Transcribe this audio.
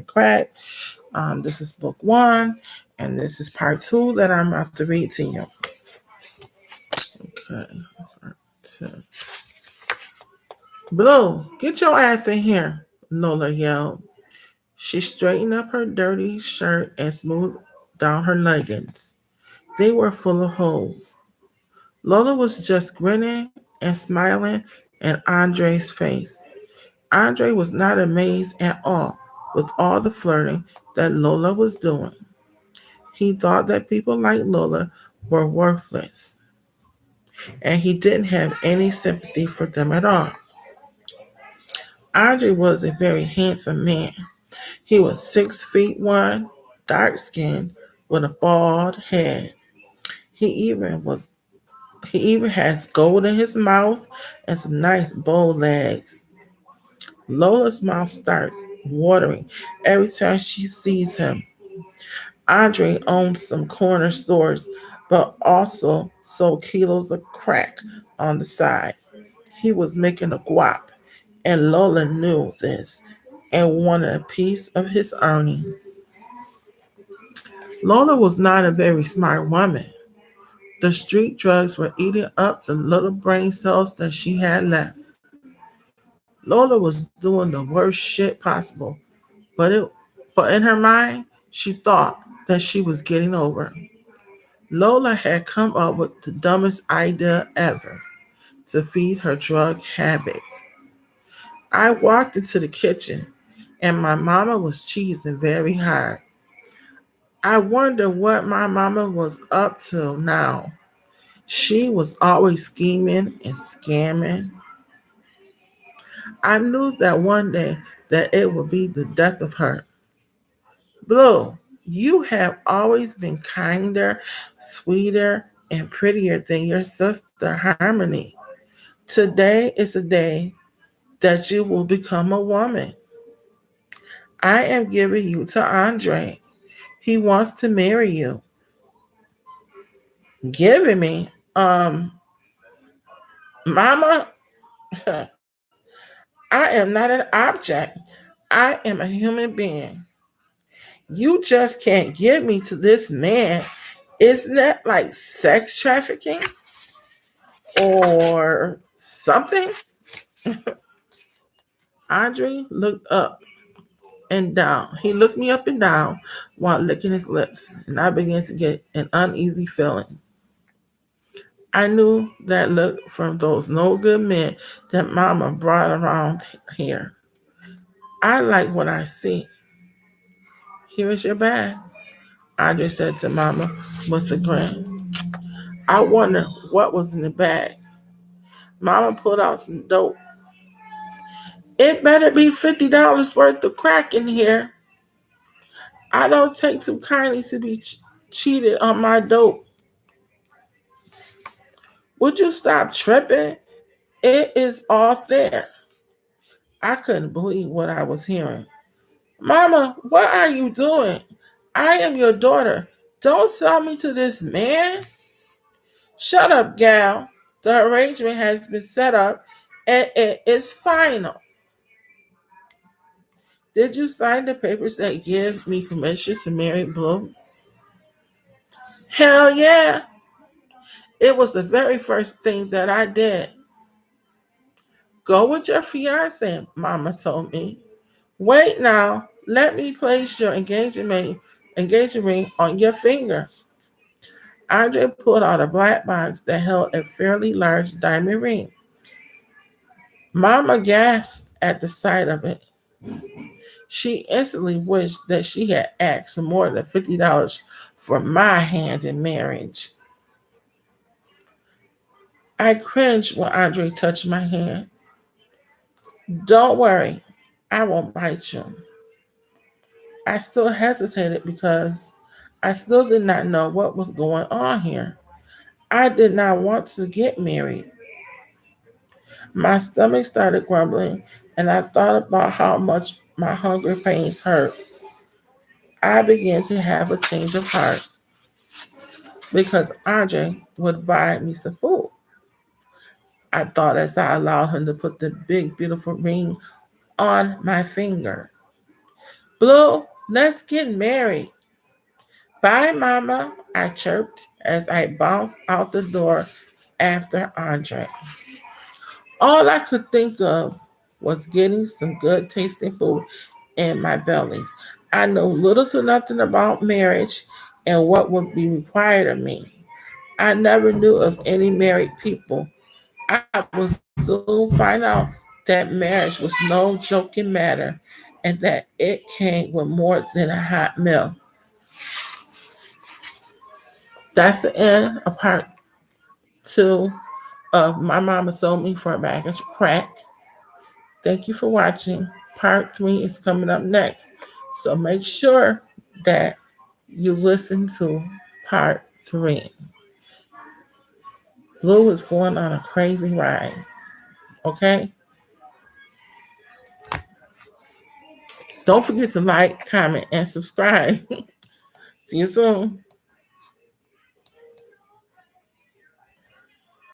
Crack. This is book 1, and this is part 2 that I'm about to read to you. Okay. So, Blue, get your ass in here, Lola yelled. She straightened up her dirty shirt and smoothed down her leggings. They were full of holes. Lola was just grinning and smiling in Andre's face. Andre was not amazed at all with all the flirting that Lola was doing. He thought that people like Lola were worthless, and he didn't have any sympathy for them at all. Andre was a very handsome man. He was 6 feet 1, dark skinned, with a bald head. He even was he even has gold in his mouth and some nice bow legs. Lola's mouth starts watering every time she sees him. Andre owned some corner stores, but also sold kilos of crack on the side. He was making a guap, and Lola knew this and wanted a piece of his earnings. Lola was not a very smart woman. The street drugs were eating up the little brain cells that she had left. Lola was doing the worst shit possible, but it but in her mind, she thought that she was getting over. Lola had come up with the dumbest idea ever to feed her drug habit. I walked into the kitchen and my mama was cheesing very hard. I wonder what my mama was up to now. She was always scheming and scamming. I knew that one day that it would be the death of her. Blue, you have always been kinder, sweeter, and prettier than your sister Harmony. Today is a day that you will become a woman. I am giving you to Andre. He wants to marry you. Giving me? Mama, I am not an object. I am a human being. You just can't give me to this man. Isn't that like sex trafficking or something? Andre looked up and down. He looked me up and down while licking his lips, and I began to get an uneasy feeling. I knew that look from those no good men that Mama brought around here. I like what I see. Here is your bag, Andre said to Mama with a grin. I wonder what was in the bag. Mama pulled out some dope. It better be $50 worth of crack in here. I don't take too kindly to be cheated on my dope. Would you stop tripping? It is all there. I couldn't believe what I was hearing. Mama, what are you doing? I am your daughter. Don't sell me to this man. Shut up, gal. The arrangement has been set up and it is final. Did you sign the papers that give me permission to marry Blue? Hell yeah. It was the very first thing that I did. Go with your fiance, Mama told me. Wait now, let me place your engagement ring on your finger. Andre pulled out a black box that held a fairly large diamond ring. Mama gasped at the sight of it. She instantly wished that she had asked for more than $50 for my hand in marriage. I cringed when Andre touched my hand. Don't worry, I won't bite you. I still hesitated because I still did not know what was going on here. I did not want to get married. My stomach started grumbling, and I thought about how much my hunger pains hurt. I began to have a change of heart because Andre would buy me some food. I thought as I allowed him to put the big, beautiful ring on my finger. Blue, let's get married. Bye, Mama, I chirped as I bounced out the door after Andre. All I could think of was getting some good tasting food in my belly. I knew little to nothing about marriage and what would be required of me. I never knew of any married people. I would soon find out that marriage was no joking matter and that it came with more than a hot meal. That's the end of part two of My Mama Sold Me for a Bag of Crack. Thank you for watching. Part three is coming up next. So make sure that you listen to part three. Blue is going on a crazy ride. Okay? Don't forget to like, comment, and subscribe. See you soon.